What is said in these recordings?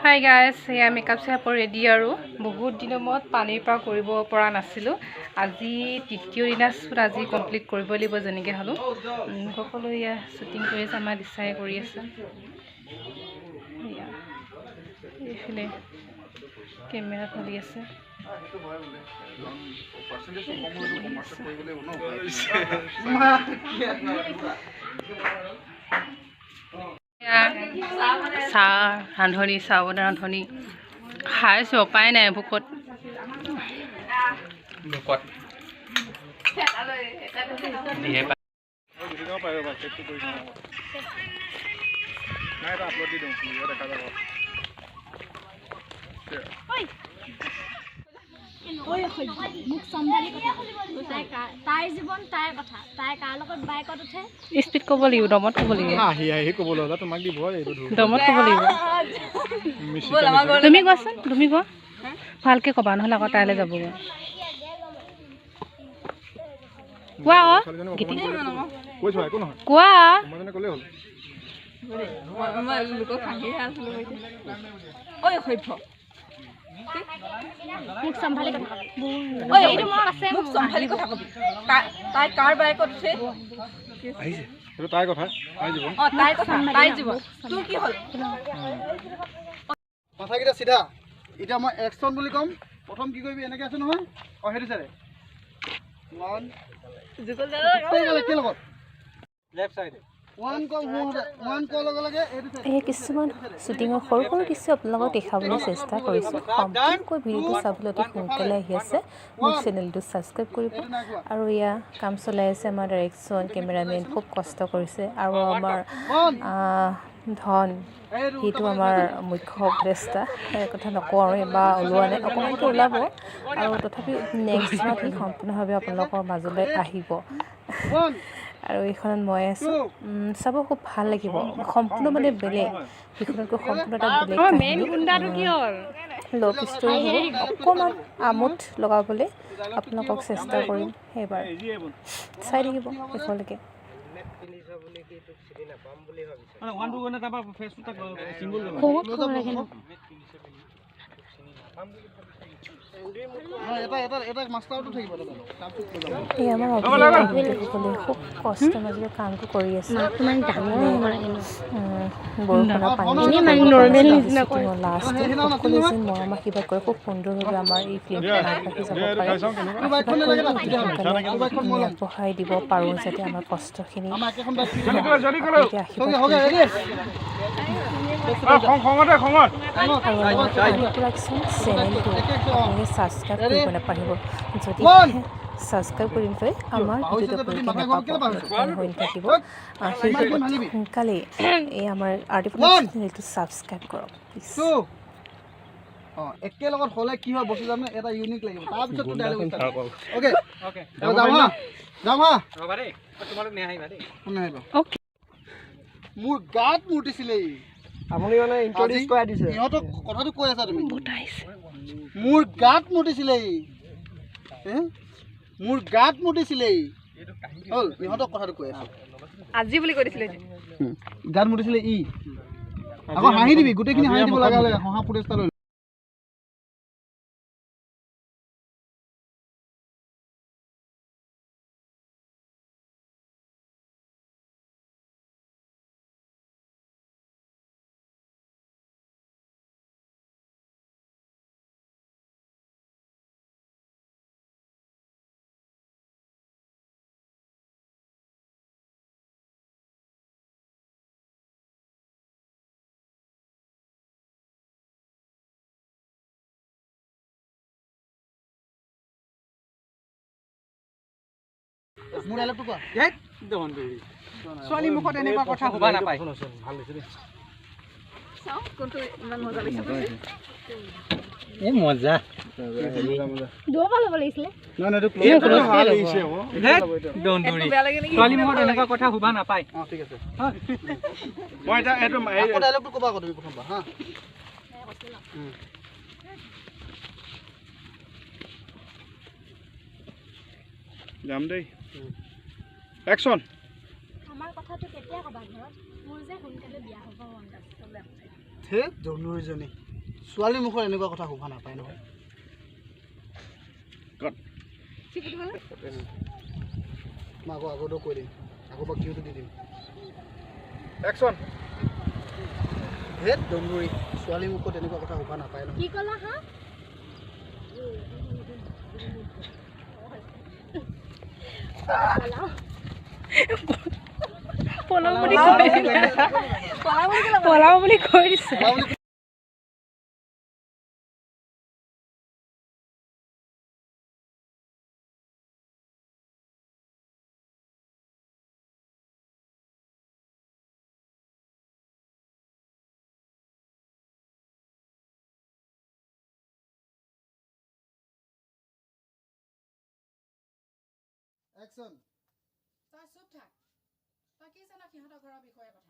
Hi guys, এয়া makeup চেপ ready আৰু বহুত দিনৰ মূৰত পানীৰ পৰা কৰিব পৰা নাছিলো আজি তৃতীয় দিনা শুট আজি কমপ্লিট কৰিব লাগিব যেনেকৈ হলো সকলো ইয়া শুটিং কৰি আছে আমাৰ দিছাই কৰি আছে ইয়া এইফালে কেমেৰা ধৰি আছে ৰান্ধনি চাউল ৰান্ধনি খাইছোঁ উপায় নাই ভোকত স্পীড ক'ব লাগিব দমত ক'ব লাগিব দমত ক'ব লাগিব তুমি কোৱাচোন তুমি কোৱা ভালকৈ ক'বা নহ'লে আকৌ তাইলৈ যাবগৈ কোৱা কোৱা মোক চম্ভালি কথা ঐ এইটো মোৰ আছে মোক চম্ভালি কথা কবি তাই কাৰ বাইকত উঠে আহিছে এইটো তাই কথা তাই যাব তাই কথা তাই যাব তোৰ কি হ'ল মাথাকিটা সিধা এটা মই অ্যাকশন বুলি কম প্ৰথম কি কৰিবি এনেকৈ আছে নহয় হেৰি চাৰে 1 জুকল দাদা কি লগত লেফট সাইড এই কিছুমান শ্বুটিঙৰ সৰু সৰু কিছু আপোনালোকক দেখাবলৈ চেষ্টা কৰিছোঁ সম্পূৰ্ণকৈ ভিডিঅ'টো চাবলৈ অতি সোনকালে আহি আছে মোৰ চেনেলটো ছাবস্ক্ৰাইব কৰিব আৰু এয়া কাম চলাই আছে আমাৰ ডাইৰেকশ্যন কেমেৰামেন খুব কষ্ট কৰিছে আৰু আমাৰ ধন সেইটো আমাৰ মুখ্য উপদেষ্টা সেই কথা নকওঁ আৰু এবাৰ ওলোৱা নাই অকণমানকৈ ওলাব আৰু তথাপিও নেক্সট মাহত সি সম্পূৰ্ণভাৱে আপোনালোকৰ মাজলৈ আহিব আৰু এইখনত মই আছোঁ চাব খুব ভাল লাগিব সম্পূৰ্ণ মানে বেলেগ সেইখনতকৈ সম্পূৰ্ণ এটা বেলেগ লভ ষ্টৰী হ'ব অকণমান আমোদ লগাবলৈ আপোনালোকক চেষ্টা কৰিম সেইবাৰ চাই থাকিব শেষলৈকে এই আমাৰ অভিনেতাসকলে খুব কষ্ট মাজেৰে কামটো কৰি আছে বৰষুণৰ পানী লাষ্ট সকলোৱে যেন মৰম আশীৰ্বাদ কৰে খুব সুন্দৰভাৱে আমাৰ এই ফিল্মখন আগবাঢ়ি যাব পাৰে আগবঢ়াই দিব পাৰোঁ যাতে আমাৰ কষ্টখিনি চেনেলটো আপোনালোকে ছাবস্ক্ৰাইব কৰিব নাপাহৰিব যদি ছাবস্ক্ৰাইব কৰিম থৈ আমাৰ ভিডিঅ'টো হৈ থাকিব সেই সোনকালেই এই আমাৰ আৰ্টিফিচিয়েল চেনেলটো ছাবস্ক্ৰাইব কৰক প্লিজ একে লগত হলে কি হয় বস্তু জানো এটা ইউনিক লাগিব তাৰপিছত তো ডায়লগ ষ্টাৰ্ট ওকে ওকে যাম হা ৰবা দেই তোমালোক নে আহিবা দেই নাহিবা ওকে মোৰ গাত মুটিছিলে আপুনি মানে ইন্ট্ৰোডিউস কৰা দিছে ইহঁত কথাটো কৈ আছা তুমি মোৰ গাত মুটিছিলে মোৰ গাত মুটিছিলে হল ইহঁত কথাটো কৈ আছা আজি বুলি কৈ দিছিলে গাত মুটিছিলে ই আকৌ হাঁহি দিবি গোটেইখিনি হাঁহি দিব লাগা লাগে হহা ফুটেজটা লৈ মোৰ ডায়লগটো কোৱা দন বেৰি ছোৱালী মুখত এনেকুৱা কথা হবা নাপায় ভাল হৈছে দে চাও কোনটো ইমান মজা লাগিছে এ মজা দুবা লব লাগিছিলে না না এইটো ভাল হৈছে ও দন বেৰি ছোৱালী মুখত এনেকুৱা কথা হবা নাপায় ঠিক আছে মই এটা এটো ডায়লগটো কবা তুমি প্ৰথমবাৰ হা যাম দেই অ্যাকশন আমাৰ কথাটো কেতিয়া কবা ঘৰত মোৰ যে সোনকালে বিয়া হ'ব মন আছে হে জনুৰজনী ছোৱালী মুখত এনেকুৱা কথা শুভা নাপায় নহয় মই আগতো কৈ দিম আকৌ পৰা কিউটো দি দিম একশ্যন হেত ডম্বুৰী ছোৱালী মুখত এনেকুৱা কথা শুভা নাপায় নহয় কি ক'লা হা পলাও বুলি কৈ দিছে একশ্যন তই চুপ থাক তই কি জান সিহঁতৰ ঘৰৰ বিষয়ে কথা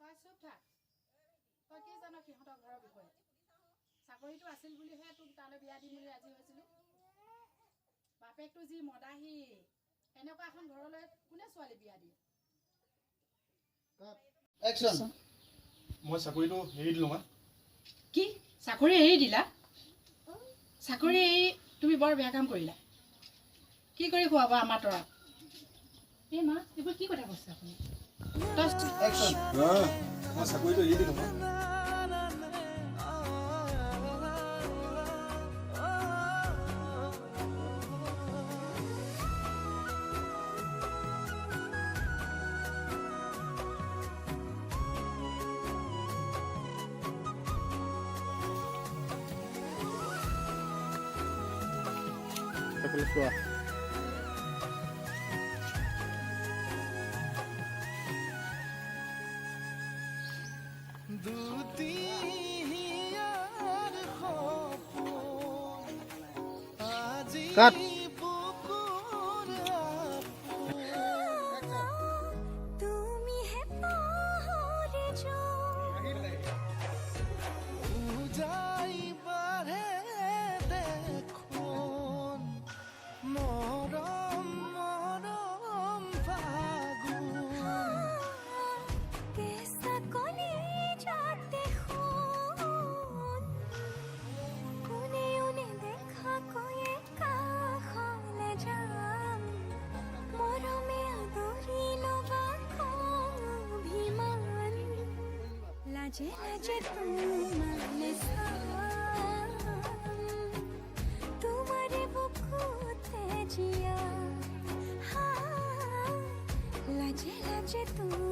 তই চুপ থাক তই কি জান সিহঁতৰ ঘৰৰ বিষয়ে চাকৰিটো আছিল বুলিহে তোক তালৈ বিয়া দিম বুলি ৰাজি হৈছিলোঁ বাপেকটো যি মদাহী এনেকুৱা এখন ঘৰলৈ কোনে ছোৱালী বিয়া দিয়ে একশ্যন মই চাকৰিটো এৰি দিলোঁ মা কি চাকৰি এৰি দিলা চাকৰি এৰি তুমি বৰ বেয়া কাম কৰিলা কি কৰি খুৱাবা আমাৰ তৰা এই মা এইবোৰ কি কথা কৈছে আপুনি একশ্যন মই চাকৰিটো এৰি দিলোঁ মা চোৱা কাট लाजे लाजे तुम्हारे तुम्हारे बुकुते जिया हाँ लाजे लाजे तुम